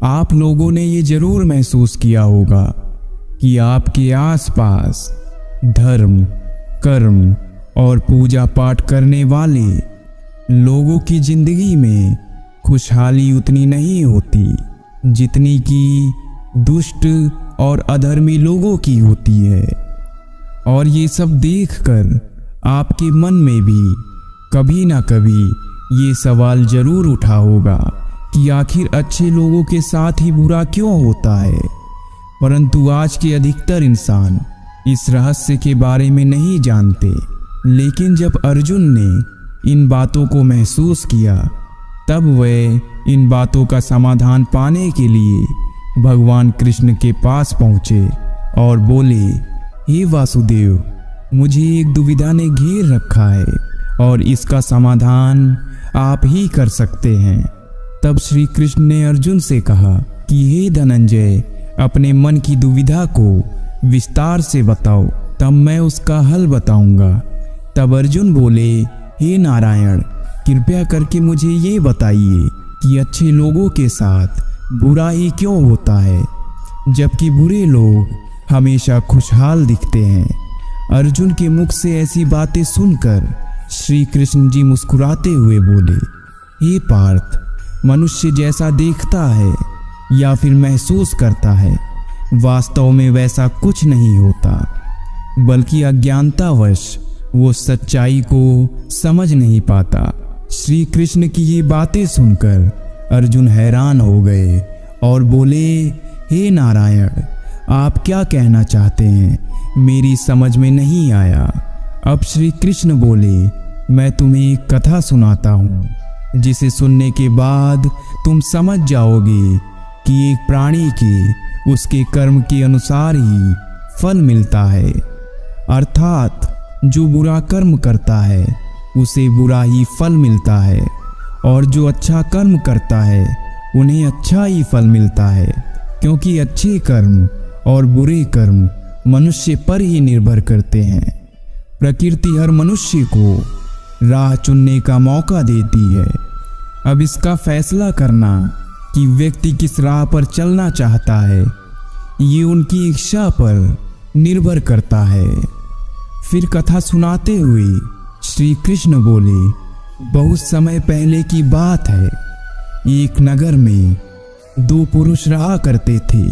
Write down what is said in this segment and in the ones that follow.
आप लोगों ने ये जरूर महसूस किया होगा कि आपके आसपास धर्म, कर्म और पूजा पाठ करने वाले लोगों की जिंदगी में खुशहाली उतनी नहीं होती जितनी कि दुष्ट और अधर्मी लोगों की होती है। और ये सब देखकर आपके मन में भी कभी ना कभी ये सवाल जरूर उठा होगा कि आखिर अच्छे लोगों के साथ ही बुरा क्यों होता है। परंतु आज के अधिकतर इंसान इस रहस्य के बारे में नहीं जानते। लेकिन जब अर्जुन ने इन बातों को महसूस किया तब वह इन बातों का समाधान पाने के लिए भगवान कृष्ण के पास पहुँचे और बोले, हे वासुदेव, मुझे एक दुविधा ने घेर रखा है और इसका समाधान आप ही कर सकते हैं। तब श्री कृष्ण ने अर्जुन से कहा कि हे धनंजय, अपने मन की दुविधा को विस्तार से बताओ, तब मैं उसका हल बताऊंगा। तब अर्जुन बोले, हे नारायण, कृपया करके मुझे ये बताइए कि अच्छे लोगों के साथ बुरा ही क्यों होता है जबकि बुरे लोग हमेशा खुशहाल दिखते हैं। अर्जुन के मुख से ऐसी बातें सुनकर श्री कृष्ण जी मुस्कुराते हुए बोले, हे पार्थ, मनुष्य जैसा देखता है या फिर महसूस करता है वास्तव में वैसा कुछ नहीं होता, बल्कि अज्ञानतावश वो सच्चाई को समझ नहीं पाता। श्री कृष्ण की ये बातें सुनकर अर्जुन हैरान हो गए और बोले, हे नारायण, आप क्या कहना चाहते हैं, मेरी समझ में नहीं आया। अब श्री कृष्ण बोले, मैं तुम्हें एक कथा सुनाता हूँ जिसे सुनने के बाद तुम समझ जाओगे कि एक प्राणी की उसके कर्म के अनुसार ही फल मिलता है। अर्थात जो बुरा कर्म करता है उसे बुरा ही फल मिलता है और जो अच्छा कर्म करता है उन्हें अच्छा ही फल मिलता है, क्योंकि अच्छे कर्म और बुरे कर्म मनुष्य पर ही निर्भर करते हैं। प्रकृति हर मनुष्य को राह चुनने का मौका देती है। अब इसका फैसला करना कि व्यक्ति किस राह पर चलना चाहता है ये उनकी इच्छा पर निर्भर करता है। फिर कथा सुनाते हुए श्री कृष्ण बोले, बहुत समय पहले की बात है, एक नगर में दो पुरुष रहा करते थे।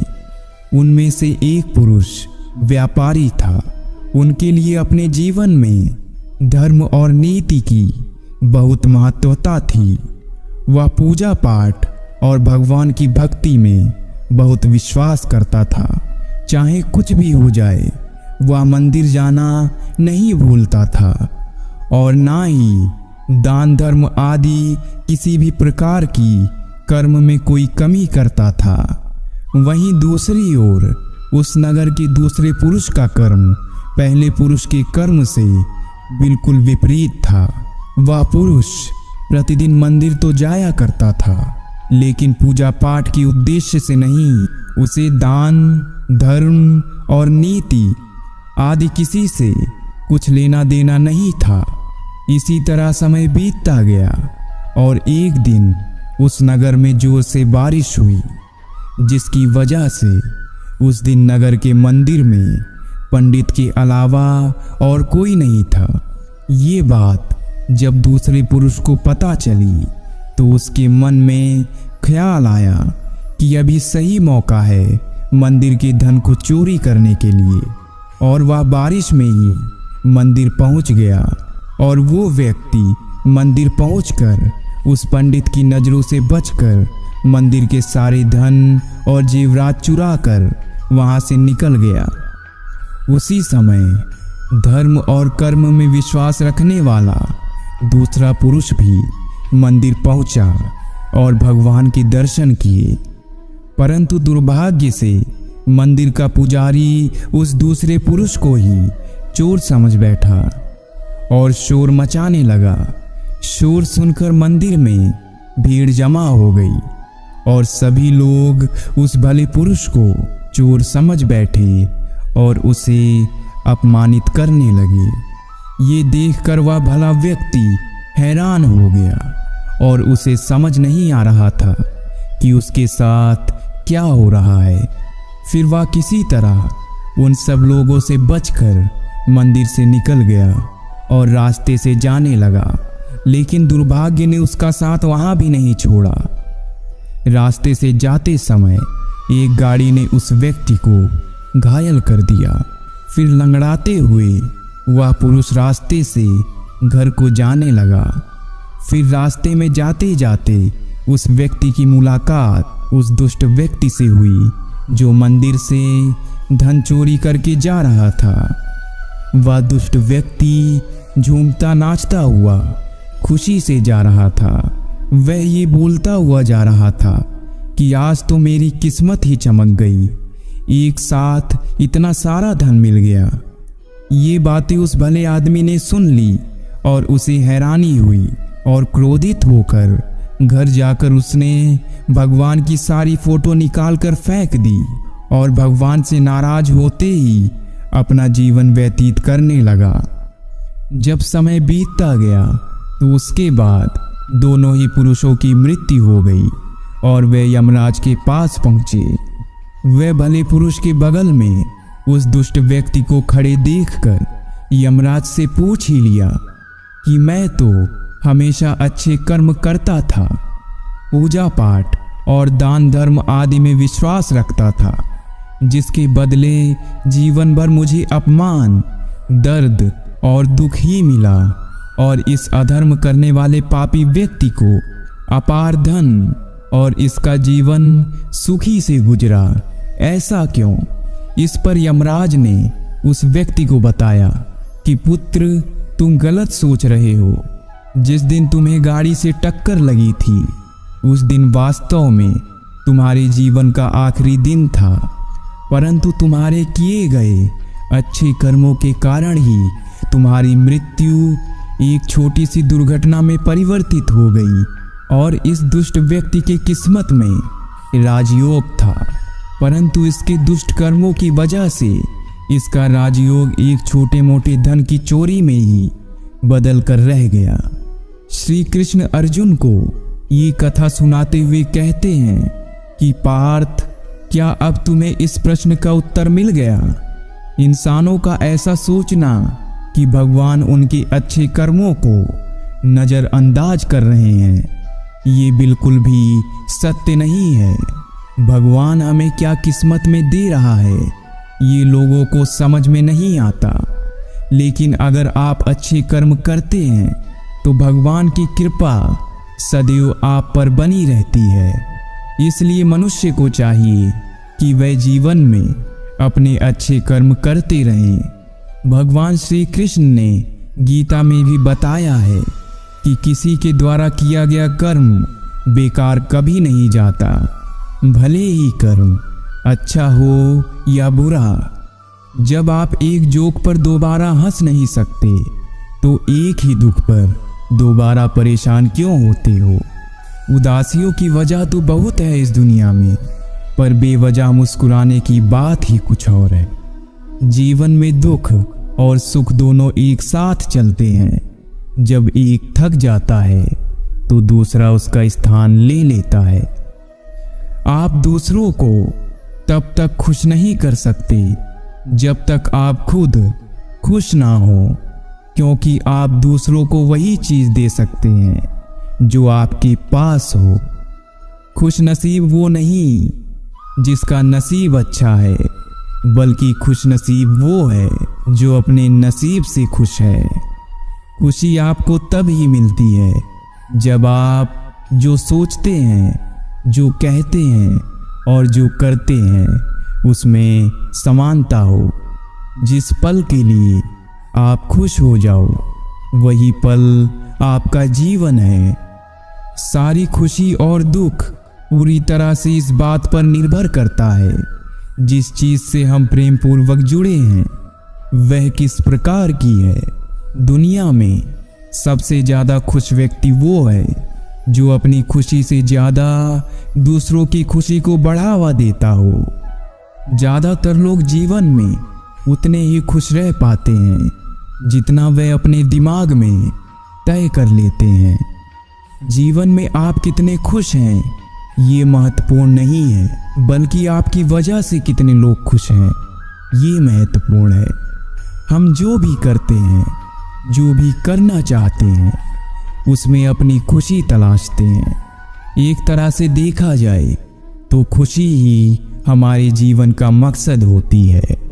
उनमें से एक पुरुष व्यापारी था। उनके लिए अपने जीवन में धर्म और नीति की बहुत महत्वता थी। वह पूजा पाठ और भगवान की भक्ति में बहुत विश्वास करता था। चाहे कुछ भी हो जाए वह मंदिर जाना नहीं भूलता था और ना ही दान धर्म आदि किसी भी प्रकार की कर्म में कोई कमी करता था। वहीं दूसरी ओर उस नगर के दूसरे पुरुष का कर्म पहले पुरुष के कर्म से बिल्कुल विपरीत था। वह पुरुष प्रतिदिन मंदिर तो जाया करता था, लेकिन पूजा पाठ के उद्देश्य से नहीं। उसे दान, धर्म और नीति आदि किसी से कुछ लेना देना नहीं था। इसी तरह समय बीतता गया और एक दिन उस नगर में जोर से बारिश हुई, जिसकी वजह से उस दिन नगर के मंदिर में पंडित के अलावा और कोई नहीं था। ये बात जब दूसरे पुरुष को पता चली तो उसके मन में ख्याल आया कि अभी सही मौका है मंदिर के धन को चोरी करने के लिए, और वह बारिश में ही मंदिर पहुंच गया। और वो व्यक्ति मंदिर पहुंचकर उस पंडित की नज़रों से बचकर मंदिर के सारे धन और जेवरात चुरा कर वहां से निकल गया। उसी समय धर्म और कर्म में विश्वास रखने वाला दूसरा पुरुष भी मंदिर पहुंचा और भगवान के दर्शन किए। परंतु दुर्भाग्य से मंदिर का पुजारी उस दूसरे पुरुष को ही चोर समझ बैठा और शोर मचाने लगा। शोर सुनकर मंदिर में भीड़ जमा हो गई और सभी लोग उस भले पुरुष को चोर समझ बैठे और उसे अपमानित करने लगे। ये देखकर वह भला व्यक्ति हैरान हो गया और उसे समझ नहीं आ रहा था कि उसके साथ क्या हो रहा है। फिर वह किसी तरह उन सब लोगों से बचकर मंदिर से निकल गया और रास्ते से जाने लगा, लेकिन दुर्भाग्य ने उसका साथ वहां भी नहीं छोड़ा। रास्ते से जाते समय एक गाड़ी ने उस व्यक्ति को घायल कर दिया। फिर लंगड़ाते हुए वह पुरुष रास्ते से घर को जाने लगा। फिर रास्ते में जाते जाते उस व्यक्ति की मुलाकात उस दुष्ट व्यक्ति से हुई जो मंदिर से धन चोरी करके जा रहा था। वह दुष्ट व्यक्ति झूमता नाचता हुआ खुशी से जा रहा था। वह ये बोलता हुआ जा रहा था कि आज तो मेरी किस्मत ही चमक गई, एक साथ इतना सारा धन मिल गया। ये बातें उस भले आदमी ने सुन ली और उसे हैरानी हुई और क्रोधित होकर घर जाकर उसने भगवान की सारी फोटो निकाल कर फेंक दी और भगवान से नाराज होते ही अपना जीवन व्यतीत करने लगा। जब समय बीतता गया तो उसके बाद दोनों ही पुरुषों की मृत्यु हो गई और वे यमराज के पास पहुंचे। वे भले पुरुष के बगल में उस दुष्ट व्यक्ति को खड़े देखकर यमराज से पूछ ही लिया कि मैं तो हमेशा अच्छे कर्म करता था, पूजा पाठ और दान धर्म आदि में विश्वास रखता था, जिसके बदले जीवन भर मुझे अपमान, दर्द और दुख ही मिला, और इस अधर्म करने वाले पापी व्यक्ति को अपार धन और इसका जीवन सुखी से गुजरा। ऐसा क्यों? इस पर यमराज ने उस व्यक्ति को बताया कि पुत्र, तुम गलत सोच रहे हो। जिस दिन तुम्हें गाड़ी से टक्कर लगी थी उस दिन वास्तव में तुम्हारे जीवन का आखिरी दिन था, परंतु तुम्हारे किए गए अच्छे कर्मों के कारण ही तुम्हारी मृत्यु एक छोटी सी दुर्घटना में परिवर्तित हो गई। और इस दुष्ट व्यक्ति के किस्मत में राजयोग था, परंतु इसके दुष्ट कर्मों की वजह से इसका राजयोग एक छोटे मोटे धन की चोरी में ही बदल कर रह गया। श्री कृष्ण अर्जुन को ये कथा सुनाते हुए कहते हैं कि पार्थ, क्या अब तुम्हें इस प्रश्न का उत्तर मिल गया? इंसानों का ऐसा सोचना कि भगवान उनके अच्छे कर्मों को नज़रअंदाज कर रहे हैं, ये बिल्कुल भी सत्य नहीं है। भगवान हमें क्या किस्मत में दे रहा है ये लोगों को समझ में नहीं आता, लेकिन अगर आप अच्छे कर्म करते हैं तो भगवान की कृपा सदैव आप पर बनी रहती है। इसलिए मनुष्य को चाहिए कि वह जीवन में अपने अच्छे कर्म करते रहें। भगवान श्री कृष्ण ने गीता में भी बताया है कि किसी के द्वारा किया गया कर्म बेकार कभी नहीं जाता, भले ही कर्म अच्छा हो या बुरा। जब आप एक जोक पर दोबारा हंस नहीं सकते तो एक ही दुख पर दोबारा परेशान क्यों होते हो? उदासियों की वजह तो बहुत है इस दुनिया में, पर बेवजह मुस्कुराने की बात ही कुछ और है। जीवन में दुख और सुख दोनों एक साथ चलते हैं। जब एक थक जाता है तो दूसरा उसका स्थान ले लेता है। आप दूसरों को तब तक खुश नहीं कर सकते जब तक आप खुद खुश ना हो, क्योंकि आप दूसरों को वही चीज दे सकते हैं जो आपके पास हो। खुश नसीब वो नहीं जिसका नसीब अच्छा है, बल्कि खुश नसीब वो है जो अपने नसीब से खुश है। खुशी आपको तब ही मिलती है जब आप जो सोचते हैं, जो कहते हैं और जो करते हैं उसमें समानता हो। जिस पल के लिए आप खुश हो जाओ वही पल आपका जीवन है। सारी खुशी और दुख पूरी तरह से इस बात पर निर्भर करता है जिस चीज से हम प्रेम पूर्वक जुड़े हैं वह किस प्रकार की है। दुनिया में सबसे ज्यादा खुश व्यक्ति वो है जो अपनी खुशी से ज्यादा दूसरों की खुशी को बढ़ावा देता हो। ज्यादातर लोग जीवन में उतने ही खुश रह पाते हैं जितना वे अपने दिमाग में तय कर लेते हैं। जीवन में आप कितने खुश हैं ये महत्वपूर्ण नहीं है, बल्कि आपकी वजह से कितने लोग खुश हैं ये महत्वपूर्ण है। हम जो भी करते हैं, जो भी करना चाहते हैं, उसमें अपनी खुशी तलाशते हैं। एक तरह से देखा जाए तो खुशी ही हमारे जीवन का मकसद होती है।